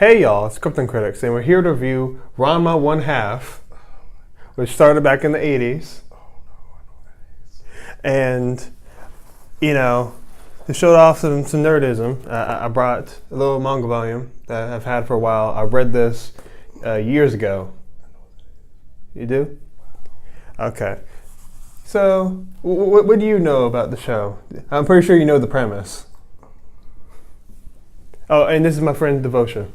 Hey y'all, it's Krypton Critics, and we're here to review Ranma 1/2, which started back in the 80s. And, you know, to show off some nerdism, I brought a little manga volume that I've had for a while. I read this years ago. You do? Okay. So, what do you know about the show? I'm pretty sure you know the premise. Oh, and this is my friend Devotion.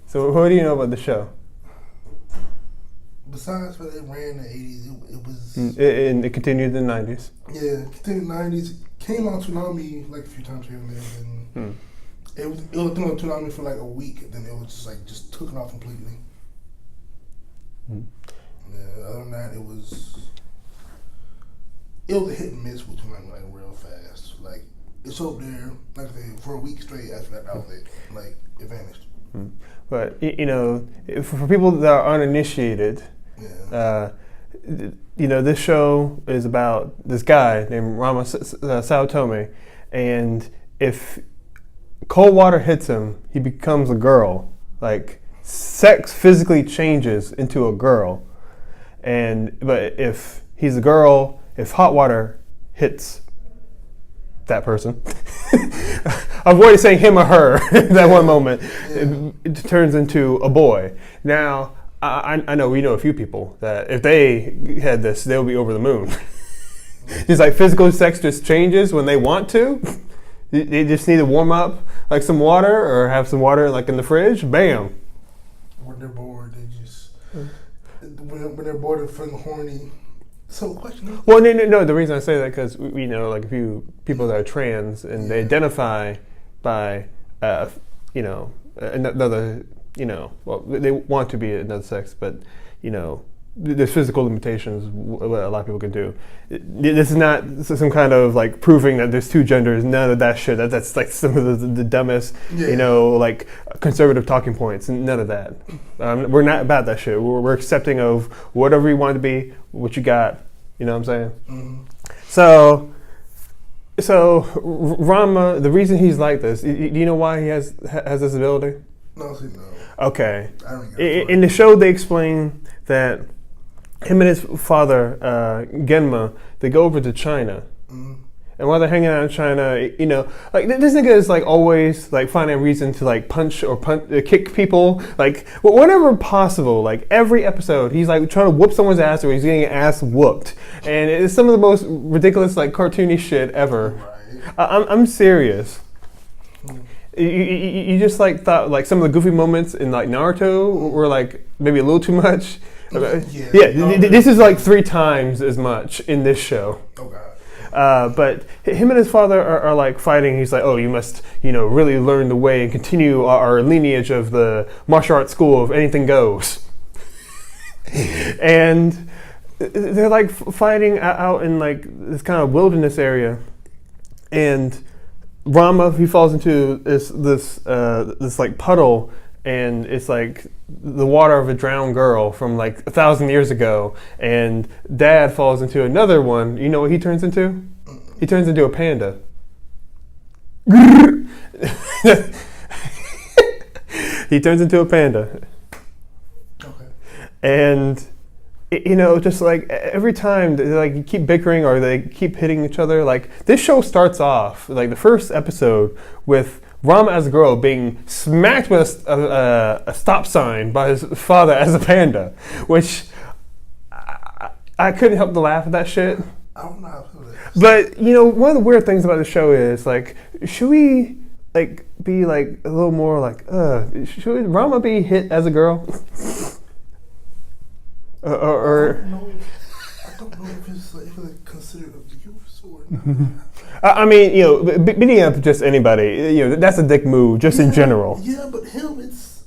So what do you know about the show? Besides what it ran in the 80s, it was... And it continued in the 90s? Yeah, it continued in the 90s. Came on Toonami like a few times here and there. And it was on Toonami for like a week, and then it was just took it off completely. Yeah, other than that, it was a hit and miss with Toonami, like real fast. Like, it's up there, like I said, for a week straight after that outlet, like, it vanished. But, you know, for people that are uninitiated, you know, this show is about this guy named Ranma Saotome, and if cold water hits him, he becomes a girl. Like, sex physically changes into a girl. But if he's a girl, if hot water hits that person, I'm already saying him or her that one moment, it turns into a boy. Now, I know we know a few people that if they had this, they'll be over the moon. Just like physical sex just changes when they want to. They just need to warm up like some water or have some water like in the fridge. Bam. When they're bored, when they're bored and feeling horny. So, question. Well, no. The reason I say that because we know like a few people that are trans and they identify by, you know, another, you know, well, they want to be another sex, but you know, there's physical limitations what a lot of people can do. This is not some kind of like proving that there's two genders. None of that shit. That's like some of the dumbest, you know, like conservative talking points. None of that. We're not about that shit. We're accepting of whatever you want to be, what you got. You know what I'm saying? Mm-hmm. So Ranma, the reason he's like this, do you know why he has this ability? No. Okay. In the show, they explain that him and his father, Genma, they go over to China. Mm-hmm. And while they're hanging out in China, you know, like this nigga is like always like finding a reason to like punch or kick people, like whenever possible. Like every episode, he's like trying to whoop someone's ass or he's getting an ass whooped, and it's some of the most ridiculous like cartoony shit ever. Right. I'm serious. You just like thought like some of the goofy moments in like Naruto were like maybe a little too much. This is like 3 times as much in this show. Oh God. But him and his father are like fighting. He's like, oh, you must, you know, really learn the way and continue our lineage of the martial arts school of anything goes. And they're like fighting out in like this kind of wilderness area. And Ranma, he falls into this like puddle, and it's like the water of a drowned girl from like 1,000 years ago. And Dad falls into another one. You know what he turns into? He turns into a panda. He turns into a panda. Okay. And you know, just like every time they like keep bickering or they keep hitting each other. Like this show starts off like the first episode with Ranma as a girl being smacked with a stop sign by his father as a panda, which I couldn't help but laugh at that shit. I don't know. But you know, one of the weird things about the show is like, should we like be like a little more like, should Ranma be hit as a girl? Or I don't know if it's considered abuse or not. I mean, you know, beating up just anybody, you know, that's a dick move just in general. Yeah, but him, it's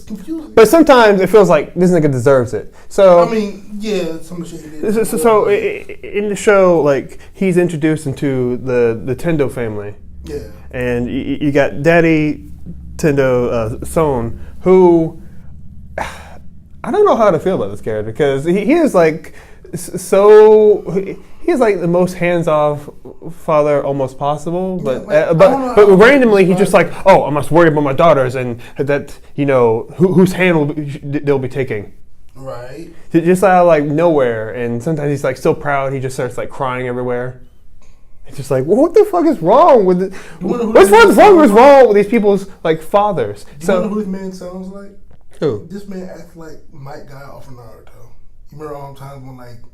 confusing. But sometimes it feels like this nigga deserves it. So I mean, yeah, some of the shit he did. So in the show, like he's introduced into the Tendo family. Yeah. And you got Daddy Tendo Son, who I don't know how to feel about this character because he is like so he's like the most hands-off father almost possible, but but randomly he's just like, oh, I must worry about my daughters and that whose hand they'll be taking. Right. Just out of like nowhere, and sometimes he's like so proud he just starts like crying everywhere. It's just like, well, what the fuck is wrong with it? What's wrong with these people's like fathers? You know who this man sounds like? Who? This man acts like Mike Guy off of Naruto. You remember all the times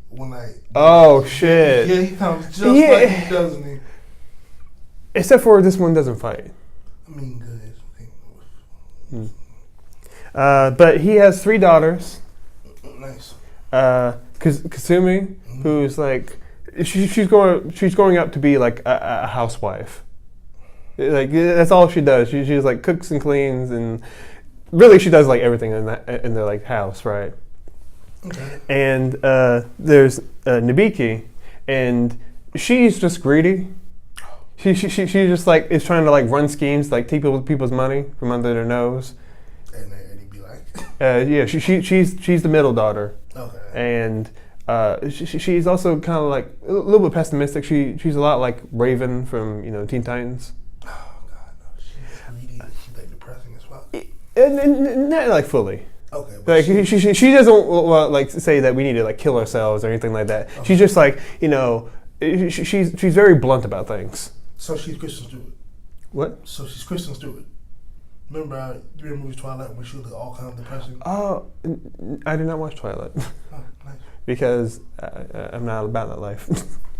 when oh shit. Yeah, he sounds just like he, doesn't he? Except for this one doesn't fight. I mean, good. But he has 3 daughters. Nice. Kasumi, who's like, she's growing up to be like a housewife. Like that's all she does. She's like cooks and cleans, and really she does like everything in the like house, right? Okay. And there's Nabiki, and she's just greedy. She just like is trying to like run schemes, like take people's money from under their nose. And he'd be like, yeah, she's the middle daughter. Okay. And she's also kind of like a little bit pessimistic. She's a lot like Raven from Teen Titans. Oh God, no, she's greedy. She's like depressing as well. And not like fully. Okay. Like she doesn't like say that we need to like kill ourselves or anything like that. Okay. She's just like she's very blunt about things. So she's Kristen Stewart. What? So she's Kristen Stewart. Remember the movie Twilight when she was all kind of depressing? Oh, I did not watch Twilight. Oh, nice. Because I'm not about that life.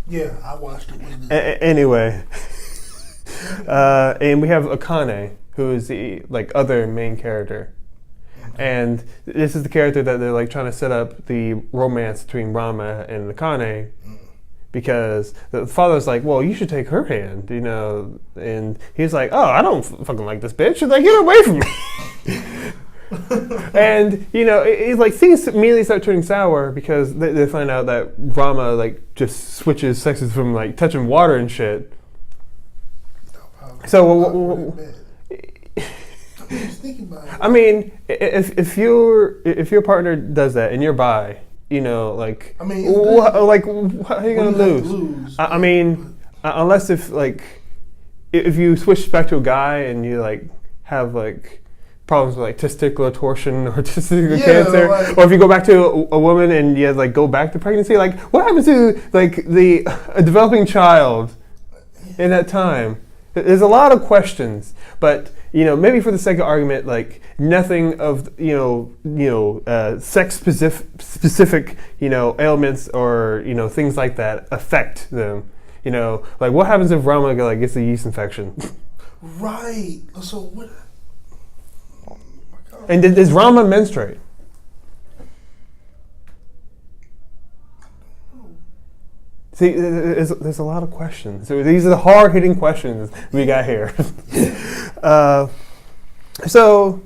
Yeah, I watched it. Anyway, and we have Akane, who is the like other main character. And this is the character that they're like trying to set up the romance between Ranma and Akane, because the father's like, well, you should take her hand, and he's like, oh, I don't fucking like this bitch. She's like, get away from me. And it's like things immediately start turning sour because they find out that Ranma like just switches sexes from like touching water and shit. So I mean, if your partner does that and you're bi, like, I mean, like, how are you gonna lose? I mean, unless if you switch back to a guy and you like have like problems with like testicular torsion or testicular cancer, or if you go back to a woman and you like go back to pregnancy, like what happens to like a developing child in that time? There's a lot of questions, but maybe for the sake of argument, like nothing of sex specific ailments or things like that affect them. Like what happens if Ranma like gets a yeast infection? Right. So what? Oh my God. And does Ranma menstruate? See, there's a lot of questions. So these are the hard-hitting questions we got here. So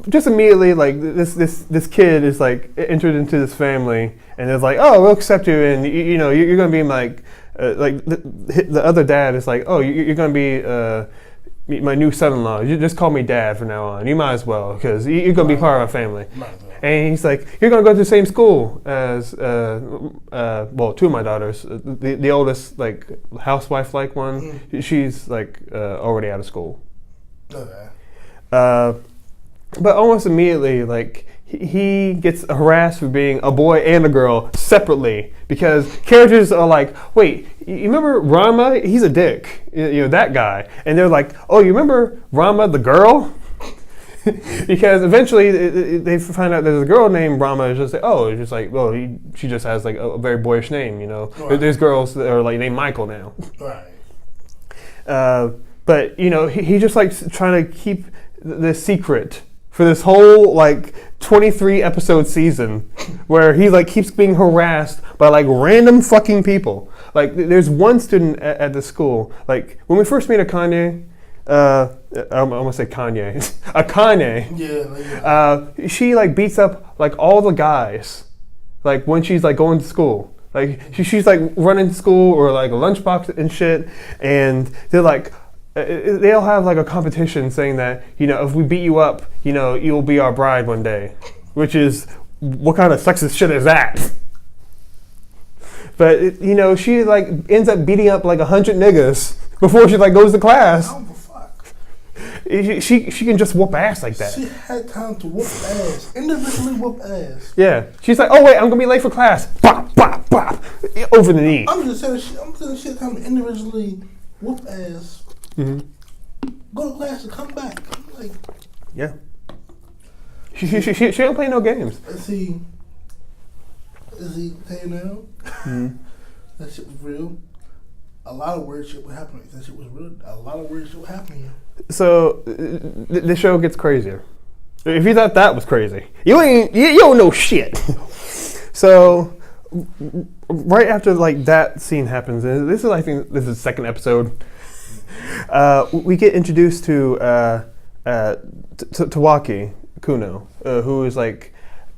just immediately, like this kid is like entered into this family, and it's like, oh, we'll accept you, and you're gonna be like the other dad is like, oh, you're gonna be my new son-in-law. You just call me dad from now on. You might as well, because you're gonna be part of our family. And he's like, you're going to go to the same school as, 2 of my daughters. The oldest, like, housewife-like one, she's, like, already out of school. Okay. But almost immediately, like, he gets harassed for being a boy and a girl separately, because characters are like, wait, you remember Ranma? He's a dick, that guy. And they're like, oh, you remember Ranma, the girl? Because eventually they find out there's a girl named Ranma. It's just like, oh, it's just like, well, she just has like a very boyish name, Right. There's girls that are like named Michael now. Right. But he just like trying to keep the secret for this whole like 23 episode season, where he like keeps being harassed by like random fucking people. Like there's one student at the school. Like when we first meet Akane. I'm gonna say Kanye. Akane. Yeah. She like beats up like all the guys, like when she's like going to school. Like she's like running to school or like a lunchbox and shit, and they're like, they all have like a competition saying that if we beat you up, you'll be our bride one day, which is what kind of sexist shit is that? But you know, she like ends up beating up like 100 niggas before she like goes to class. I don't give a fuck. She can just whoop ass like that. She had time to whoop ass, individually whoop ass. Yeah, she's like, oh wait, I'm gonna be late for class. Bop, bop, bop, over the knee. I'm just saying, she had time to individually whoop ass. Mm-hmm. Go to class and come back. Like, yeah. She don't play no games. Is he paying now? Mm-hmm. That shit was real. A lot of weird shit would happen if that shit was real. A lot of weird shit would happen here. So the show gets crazier. If you thought that was crazy, you don't know shit. So right after like that scene happens, and this is I think this is the second episode. We get introduced to Tawaki Kuno, who is like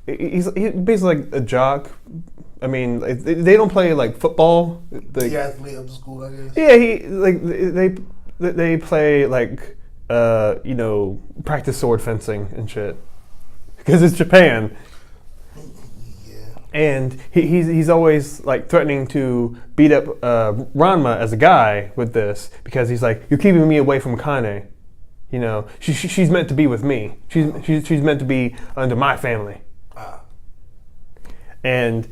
he's basically like a jock. I mean, they don't play like football. The athlete of the school, I guess. Yeah, they play like you know, practice sword fencing and shit because it's Japan. Yeah. And he's always like threatening to beat up Ranma as a guy with this because he's like, you're keeping me away from Kane. You know, she's meant to be with me. She's meant to be under my family. And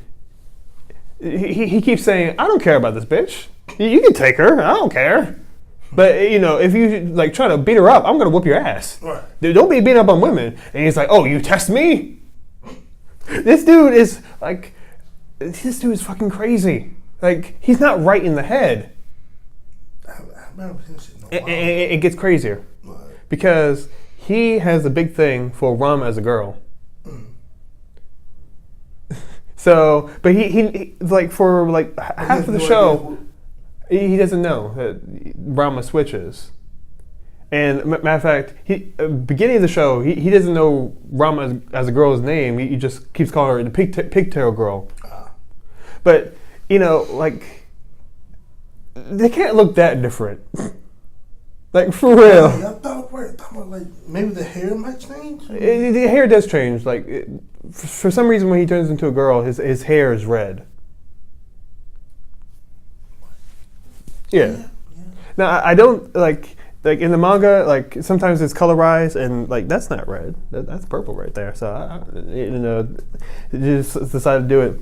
he keeps saying, I don't care about this bitch. You can take her. I don't care. But, you know, if you, like, try to beat her up, I'm going to whoop your ass. Right. Don't be beating up on women. And he's like, oh, you test me? This dude is, like, this dude is fucking crazy. Like, he's not right in the head. It gets crazier. Right. Because he has a big thing for Ranma as a girl. So, but he like for like half of the show, he doesn't know that Ranma switches. And matter of fact, beginning of the show, he doesn't know Ranma as a girl's name. He just keeps calling her the pigtail girl. But you know, like they can't look that different. Like for real. I thought about like maybe the hair might change. The hair does change. Like for some reason, when he turns into a girl, his hair is red. Yeah. Now I don't like in the manga. Like sometimes it's colorized, and like that's not red. That's purple right there. So you know, just decided to do it.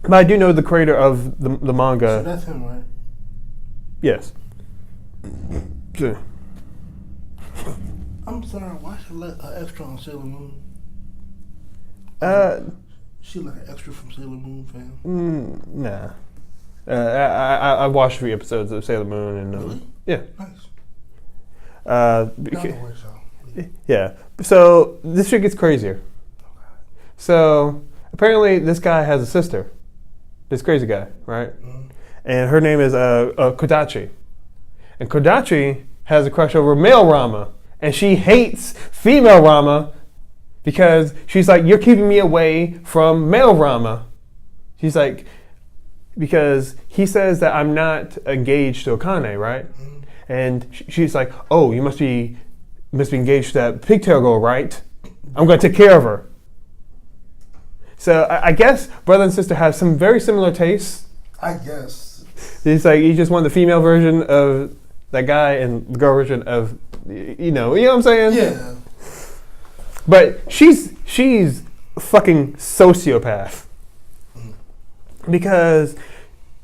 But I do know the creator of the manga. So that's him, right? Yes. Sure. I'm sorry, why should I let an extra on Sailor Moon? She like an extra from Sailor Moon, fam? Nah. I watched 3 episodes of Sailor Moon and really? Yeah. Nice. Yeah. So this shit gets crazier. Okay. So apparently this guy has a sister. This crazy guy, right? Mm-hmm. And her name is Kodachi. And Kodachi has a crush over male Ranma, and she hates female Ranma because she's like, you're keeping me away from male Ranma. She's like, because he says that I'm not engaged to Akane, right? Mm-hmm. And she's like, oh, you must be engaged to that pigtail girl, right? I'm going to take care of her. So I guess brother and sister have some very similar tastes. I guess. It's like you just want the female version of that guy and the girl version of, you know what I'm saying? Yeah. But she's a fucking sociopath. Because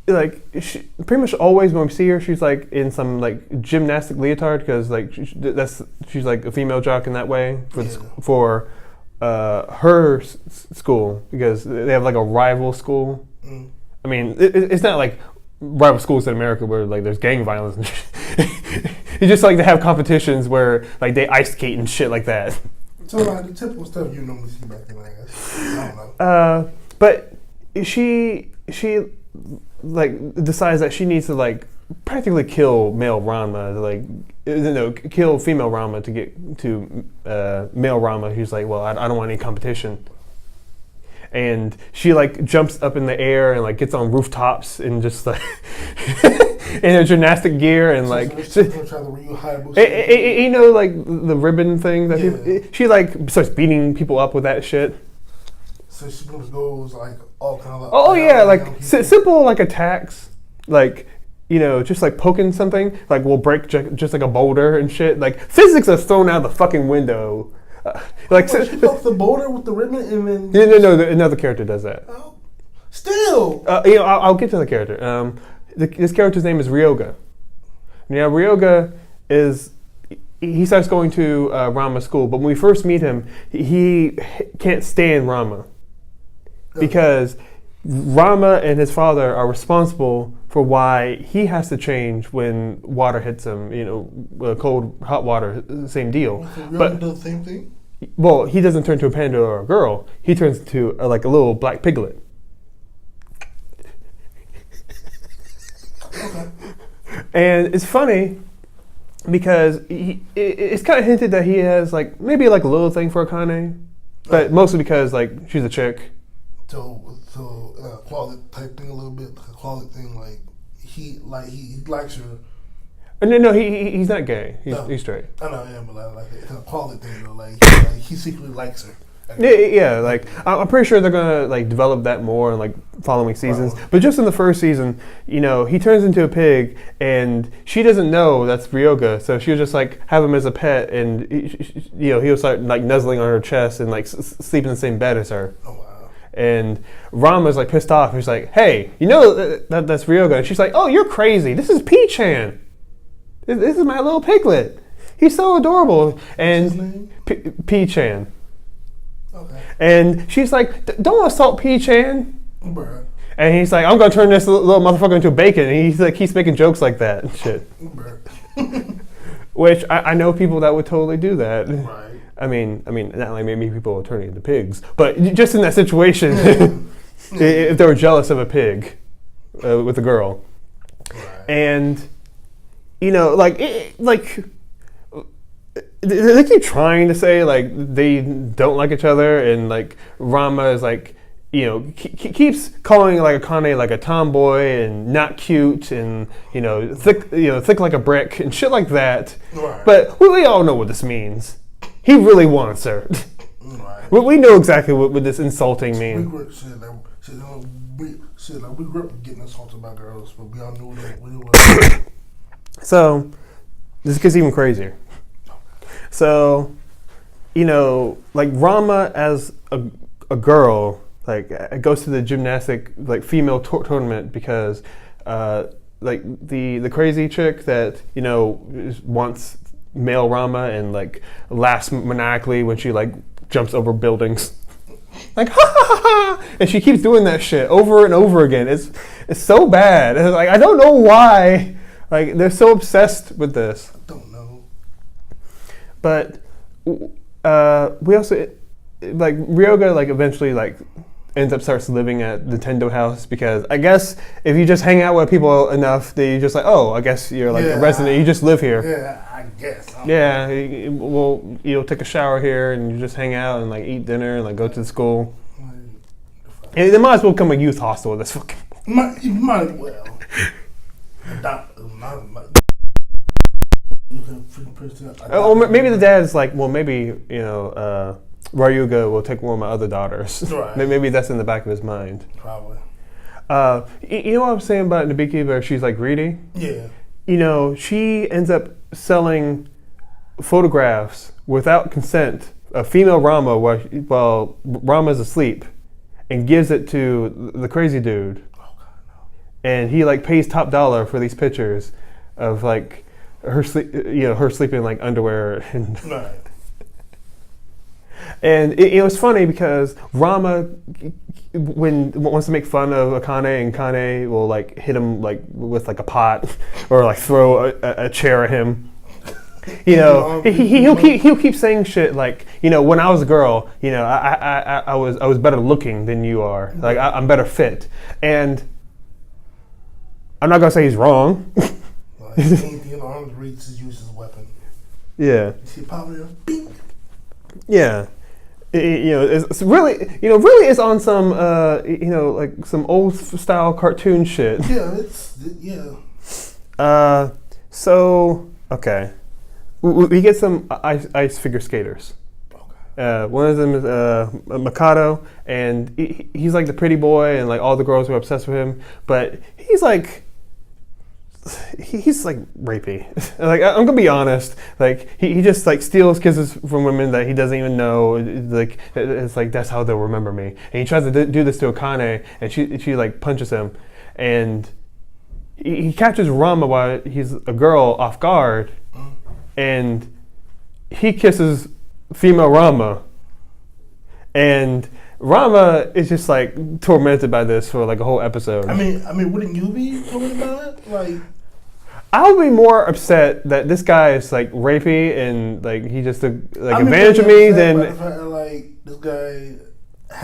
like she pretty much always when we see her, she's like in some like gymnastic leotard because like she's like a female jock in that way for her school because they have like a rival school. Mm. I mean, it's not like rival schools in America where like there's gang violence and shit. It's just like they have competitions where like they ice skate and shit like that. So like the typical stuff you normally see back then, I guess. I don't know. But she like decides that she needs to like practically kill male Ranma to like kill female Ranma to get to male Ranma who's like, well, I don't want any competition. And she like jumps up in the air and like gets on rooftops and just like in her gymnastic gear and like you know like the ribbon thing that she like starts beating people up with that shit. So she pretty much goes like all kind of like. Oh yeah, like simple like attacks, like just like poking something, like will break just like a boulder and shit. Like physics is thrown out the fucking window. She pokes the boulder with the ribbon and then. No, another character does that. Oh, still. I'll get to the character. This character's name is Ryoga. Now Ryoga he starts going to Ranma school, but when we first meet him, he can't stand Ranma because Ranma and his father are responsible for why he has to change when water hits him. Cold, hot water, same deal. So Ryoga does the same thing. Well, he doesn't turn to a panda or a girl. He turns into like a little black piglet. Okay. And it's funny because it's kind of hinted that he has like maybe like a little thing for Akane, but mostly because like she's a chick. So closet type thing a little bit, like a closet thing, like he likes her. No, he's not gay. He's straight. I know, yeah, but like it's a closet thing though. Like he secretly likes her. Yeah, like I'm pretty sure they're gonna like develop that more in like following seasons. Probably. But just in the first season, he turns into a pig, and she doesn't know that's Ryoga, so she'll just like have him as a pet, and he'll start like nuzzling on her chest and like sleep in the same bed as her. Oh wow! And Rama's like pissed off. He's like, "Hey, that's Ryoga," and she's like, "Oh, you're crazy. This is P-chan. This is my little piglet. He's so adorable." And what's his name? P-chan. Okay. And she's like, "Don't assault P-chan." Bruh. And he's like, "I'm gonna turn this little motherfucker into bacon." And he's like, keeps making jokes like that and shit. Bruh. Which I know people that would totally do that. Right. I mean, not like maybe people are turning into pigs, but just in that situation, if they were jealous of a pig with a girl, Right. and they keep trying to say like they don't like each other, and like Ranma is like keeps calling like Akane like a tomboy and not cute and thick like a brick and shit like that. Right. But we all know what this means. He really wants her. Right. We know exactly what this insulting means. We grew up getting assaulted by girls, but we all knew that we were. So this gets even crazier. So, like Ranma as a girl, like goes to the gymnastic like female tournament because, like the crazy chick that wants male Ranma and like laughs maniacally when she like jumps over buildings, like ha ha ha, and she keeps doing that shit over and over again. It's so bad. It's like I don't know why. Like they're so obsessed with this. I don't know. But we also like Ryoga like eventually like ends up starts living at Nintendo House because I guess if you just hang out with people enough, then you just like, oh, I guess you're like a resident. You just live here. Yeah, I guess. Yeah, well, you'll take a shower here and you just hang out and like eat dinner and like go to school. And it might as well become a youth hostel. That's fucking. You might as well. Or maybe the dad's like, well, maybe Ryuga will take one of my other daughters. Right. Maybe that's in the back of his mind. Probably. You know what I'm saying about Nabiki, where she's like greedy? Yeah. She ends up selling photographs without consent of female Rama while Rama's asleep, and gives it to the crazy dude. Oh God, no. And he like pays top dollar for these pictures of like her her sleeping like underwear and. Right. And it was funny because Rama, when wants to make fun of Akane, and Kane will like hit him like with like a pot or like throw a chair at him. He'll keep saying shit like, when I was a girl, I was better looking than you are. Like I'm better fit, and I'm not gonna say he's wrong. Like anything in arms reach is used as a weapon. Yeah. You see power, bing. Yeah. It's really, it's on some, like some old style cartoon shit. Yeah, So, okay. We get some ice figure skaters. Okay. One of them is Mikado, and he's like the pretty boy, and like all the girls are obsessed with him. But he's like rapey. Like I'm gonna be honest. Like he just like steals kisses from women that he doesn't even know. Like it's like that's how they'll remember me. And he tries to do this to Akane, and she like punches him, and he catches Ranma while he's a girl off guard, and he kisses female Ranma, and Ranma is just like tormented by this for like a whole episode. I mean, wouldn't you be tormented by it? Like, I would be more upset that this guy is like rapey and like he just took like advantage of me than like this guy.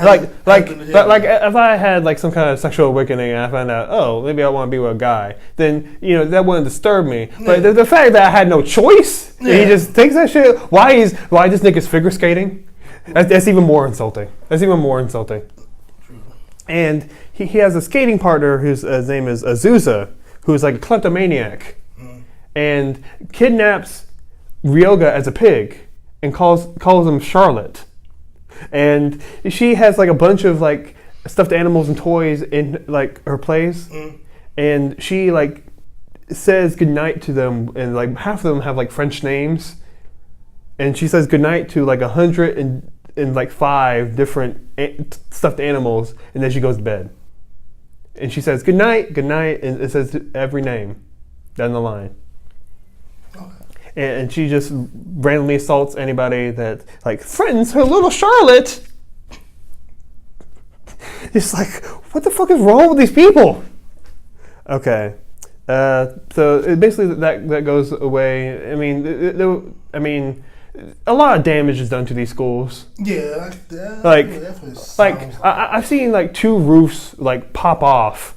Like if I had like some kind of sexual awakening and I found out, oh, maybe I want to be with a guy, then that wouldn't disturb me. But the fact that I had no choice, and he just takes that shit. Why this nigga's figure skating? That's even more insulting. True. And he has a skating partner whose name is Azusa, who's like a kleptomaniac, and kidnaps Ryoga as a pig and calls him Charlotte. And she has like a bunch of like stuffed animals and toys in like her place, and she like says goodnight to them, and like half of them have like French names, and she says goodnight to like 105 different stuffed animals, and then she goes to bed, and she says goodnight, and it says every name down the line. And she just randomly assaults anybody that like threatens her little Charlotte. It's like, what the fuck is wrong with these people? Okay, so basically that goes away. I mean, a lot of damage is done to these schools. Yeah, I've seen like 2 roofs like pop off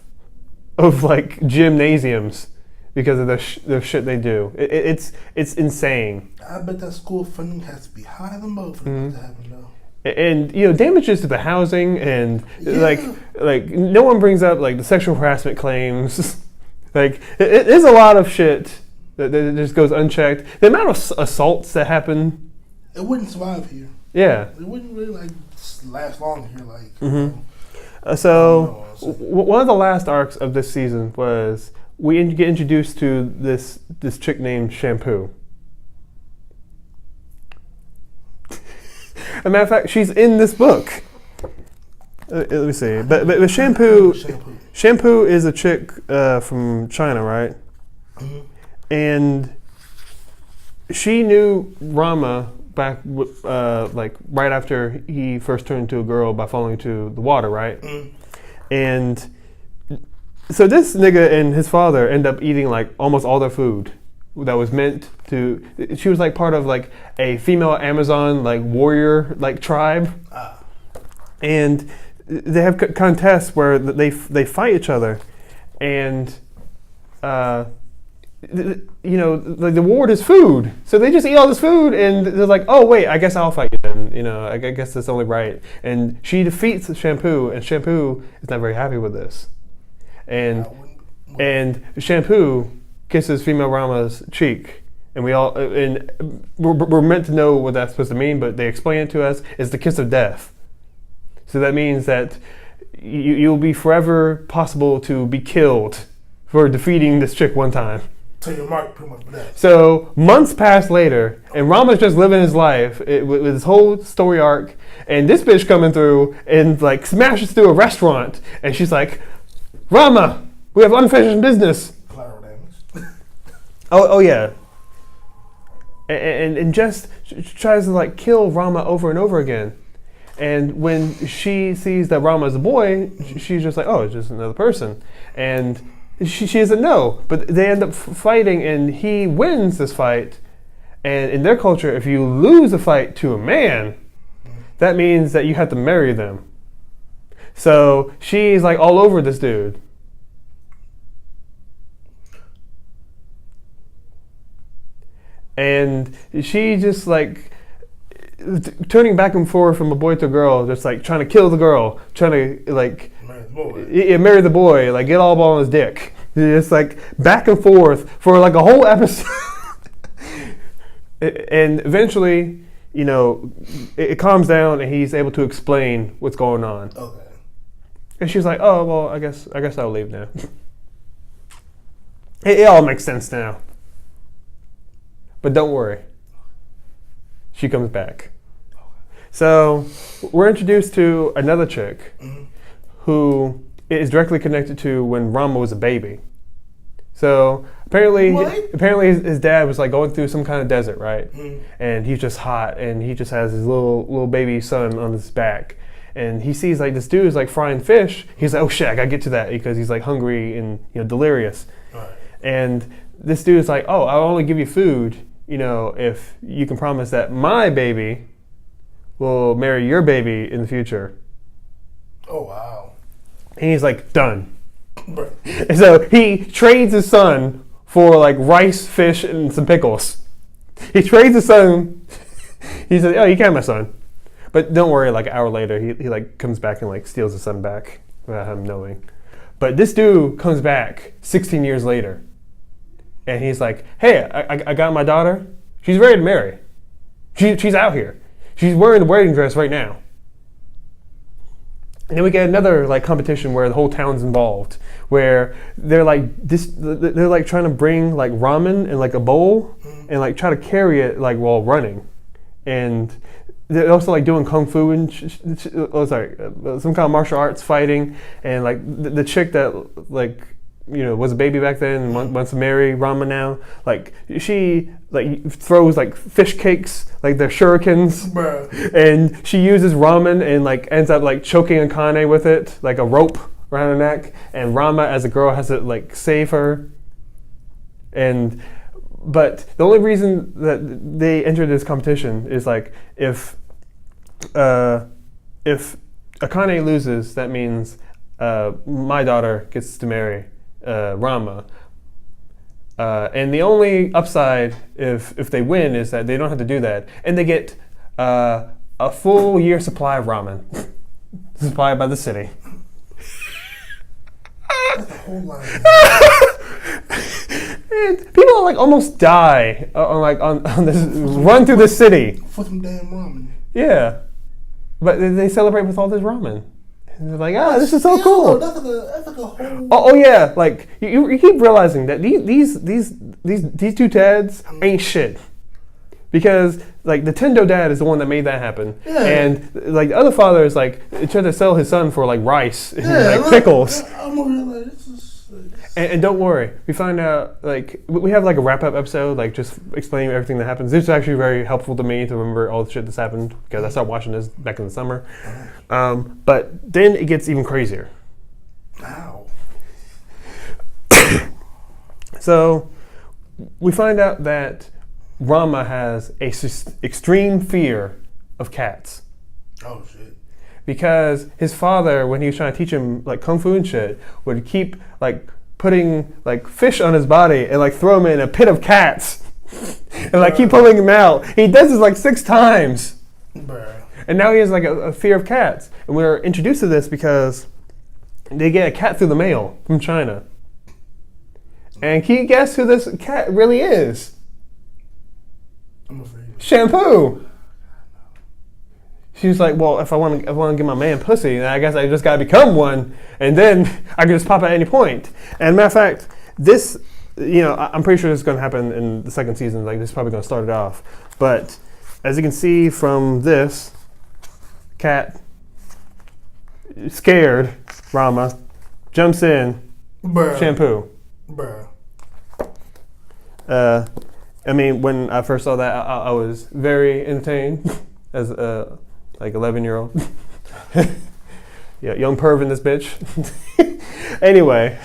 of like gymnasiums because of the shit they do. It's insane. I bet that school funding has to be higher than both for that to happen though. And damages to the housing, and like no one brings up like the sexual harassment claims. Like there's a lot of shit that just goes unchecked. The amount of assaults that happen, it wouldn't survive here. Yeah, it wouldn't really like last long here. Like one of the last arcs of this season was we get introduced to this chick named Shampoo. As a matter of fact, she's in this book. Let me see. But Shampoo is a chick from China, right? Mm-hmm. And she knew Ranma back like right after he first turned into a girl by falling into the water, right? Mm-hmm. And so this nigga and his father end up eating like almost all their food that was meant to. She was like part of like a female Amazon like warrior like tribe, and they have contests where they fight each other, and like the reward is food. So they just eat all this food, and they're like, oh wait, I guess I'll fight you then. I guess that's only right. And she defeats Shampoo, and Shampoo is not very happy with this. And Shampoo kisses female Ranma's cheek, and we're meant to know what that's supposed to mean, but they explain it to us. It's the kiss of death. So that means that you'll be forever possible to be killed for defeating this chick one time. So your mark pretty much for that. So months pass later, and Ranma's just living his life with his whole story arc, and this bitch coming through and like smashes through a restaurant, and she's like, Ranma, we have unfinished business. Collateral damage. Oh yeah. And just tries to like kill Ranma over and over again. And when she sees that Ranma is a boy, she's just like, oh, it's just another person. And she doesn't know. But they end up fighting, and he wins this fight. And in their culture, if you lose a fight to a man, that means that you have to marry them. So she's like all over this dude. And she just like turning back and forth from a boy to a girl, just like trying to kill the girl, trying to like marry the boy, like get all up on his dick. Just like back and forth for like a whole episode. And eventually it calms down and he's able to explain what's going on. Okay. And she's like, oh, well, I guess I'll leave now. It all makes sense now. But don't worry. She comes back. So we're introduced to another chick who is directly connected to when Ranma was a baby. So apparently his dad was like going through some kind of desert, right? And he's just hot, and he just has his little baby son on his back. And he sees like this dude is like frying fish. He's like, oh shit, I gotta get to that, because he's like hungry and delirious. Right. And this dude is like, oh, I'll only give you food, if you can promise that my baby will marry your baby in the future. Oh wow. And he's like, done. And so he trades his son for like rice, fish, and some pickles. He trades his son. He said, oh, you can have my son. But don't worry, like an hour later, he like comes back and like steals his son back without him knowing. But this dude comes back 16 years later. And he's like, hey, I got my daughter. She's ready to marry. She's out here. She's wearing the wedding dress right now. And then we get another like competition where the whole town's involved, where they're like trying to bring like ramen in like a bowl and like try to carry it like while running. And they're also like doing kung fu and some kind of martial arts fighting. And like the chick that like was a baby back then and wants to marry Ranma now, like she like throws like fish cakes, like they're shurikens. Bruh. And she uses ramen and like ends up like choking Akane with it, like a rope around her neck, and Ranma as a girl has to like save her. But the only reason that they entered this competition is like if Akane loses, that means my daughter gets to marry Ranma. And the only upside if they win is that they don't have to do that, and they get a full year supply of ramen supplied by the city. That's a whole lot. And people like almost die on this run through the city for some damn ramen. Yeah, but they celebrate with all this ramen. And they're like, this is so cool. That's like a whole. Oh yeah, like you keep realizing that these two dads ain't shit, because like the Tendo dad is the one that made that happen, and like the other father is like trying to sell his son for like rice and like pickles. I'm gonna realize this is. And don't worry, we find out like we have like a wrap up episode, like just explaining everything that happens. This is actually very helpful to me to remember all the shit that's happened, because I started watching this back in the summer. But then it gets even crazier. Wow. So we find out that Ranma has a extreme fear of cats. Oh shit. Because his father, when he was trying to teach him like kung fu and shit, would keep like putting like fish on his body and like throw him in a pit of cats and like keep pulling him out. He does this like 6 times. Bruh. And now he has like a fear of cats. And we're introduced to this because they get a cat through the mail from China. And can you guess who this cat really is? I'm afraid. Shampoo. She was like, well, if I want to get my man pussy, then I guess I just got to become one, and then I can just pop at any point. And matter of fact, this, I'm pretty sure this is going to happen in the second season. Like, this is probably going to start it off. But as you can see from this, cat, scared, Ranma, jumps in, Bruh. Shampoo. Bruh. I mean, when I first saw that, I was very entertained as a 11-year-old. Yeah, young perv in this bitch. Anyway,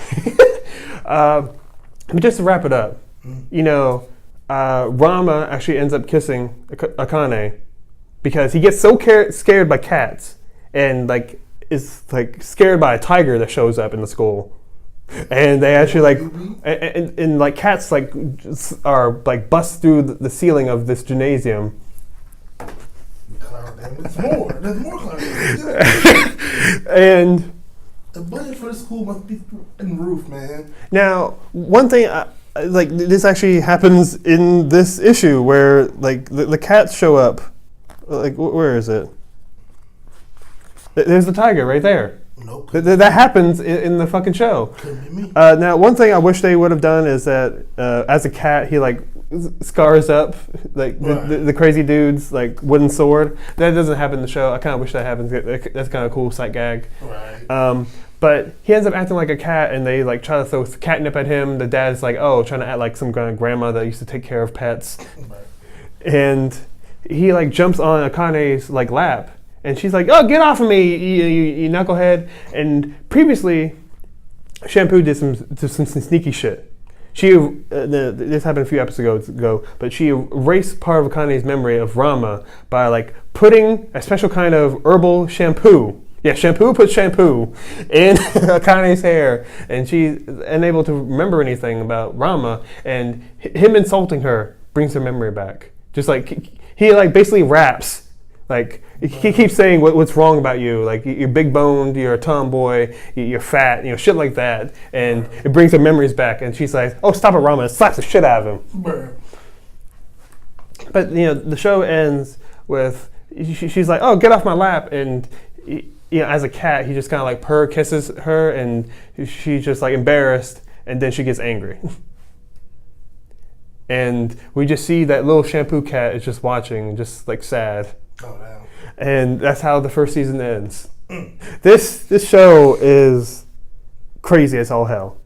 just to wrap it up, Ranma actually ends up kissing Akane because he gets so scared by cats and like is like scared by a tiger that shows up in the school. And they actually like, and like cats like are like bust through the ceiling of this gymnasium. There's more clouds. And the budget for the school must be in the roof, man. Now, one thing, like this actually happens in this issue where like the cats show up Like, where is it? There's the tiger right there. Nope. That happens in the fucking show. Couldn't be me. Now, one thing I wish they would have done is that as a cat, he like scars up like the crazy dude's like wooden sword. That doesn't happen in the show. I kind of wish that happens. That's kind of a cool sight gag. Right. But he ends up acting like a cat, and they like try to throw catnip at him. The dad's like, oh, trying to act like some kind of grandma that used to take care of pets, Right. and he like jumps on Akane's like lap. And she's like, "Oh, get off of me, you knucklehead!" And previously, Shampoo did some sneaky shit. She this happened a few episodes ago, but she erased part of Akane's memory of Ranma by like putting a special kind of herbal shampoo. Yeah, Shampoo puts shampoo in Akane's hair, and she's unable to remember anything about Ranma. And him insulting her brings her memory back. Just like he like basically raps. Like, he keeps saying what's wrong about you. Like, you're big boned, you're a tomboy, you're fat, shit like that. And it brings her memories back. And she's like, oh, stop it, Rama, and slaps the shit out of him. But, the show ends with, she's like, oh, get off my lap. And, as a cat, he just kind of like purr kisses her. And she's just like embarrassed. And then she gets angry. And we just see that little Shampoo cat is just watching, just like sad. Oh, damn. And that's how the first season ends. This show is crazy as all hell.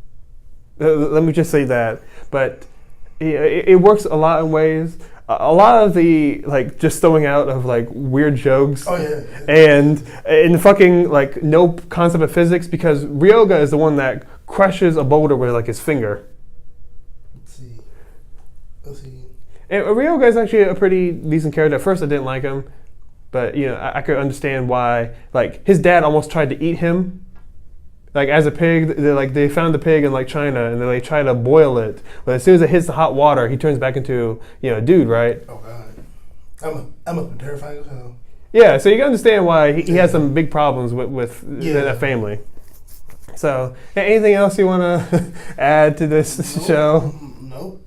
Let me just say that. But it works a lot in ways. A lot of the like just throwing out of like weird jokes. Oh, yeah. And in fucking like no concept of physics, because Ryoga is the one that crushes a boulder with like his finger. Let's see. And Ryoga is actually a pretty decent character. At first I didn't like him. But, I could understand why, like, his dad almost tried to eat him. Like, as a pig, they found the pig in, like, China, and they, like, try to boil it. But as soon as it hits the hot water, he turns back into, a dude, right? Oh, God. I'm a terrifying as hell. Yeah, so you can understand why he has some big problems with that family. So, anything else you want to add to this show? Nope.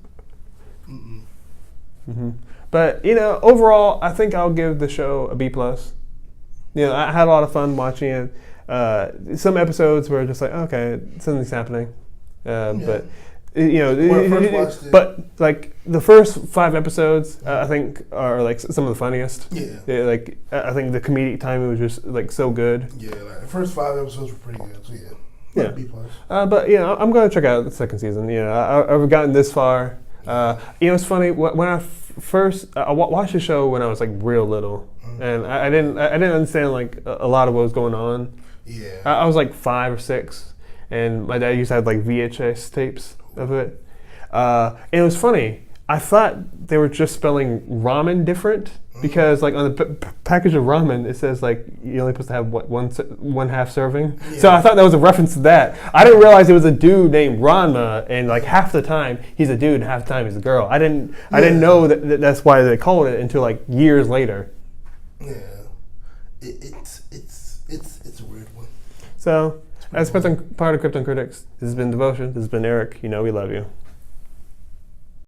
Mm-hmm. But, overall, I think I'll give the show a B+. I had a lot of fun watching it. Some episodes were just like, okay, something's happening. But, but, like, the first 5 episodes, I think, are, like, some of the funniest. Yeah. Like, I think the comedic timing was just, like, so good. Yeah, like, the first 5 episodes were pretty good, so yeah. B+. But, I'm going to check out the second season. I've gotten this far. It's funny, when I I watched the show when I was like real little, and I didn't understand like a lot of what was going on. Yeah, I was like 5 or 6, and my dad used to have like VHS tapes of it. And it was funny. I thought they were just spelling ramen different because like on the package of ramen it says like you're only supposed to have one half serving. Yeah. So I thought that was a reference to that. I didn't realize it was a dude named Ranma, and like half the time he's a dude and half the time he's a girl. I didn't know that's why they called it until like years later. Yeah, it's a weird one. So as part of Krypton Critics, this has been Devotion. This has been Eric. We love you.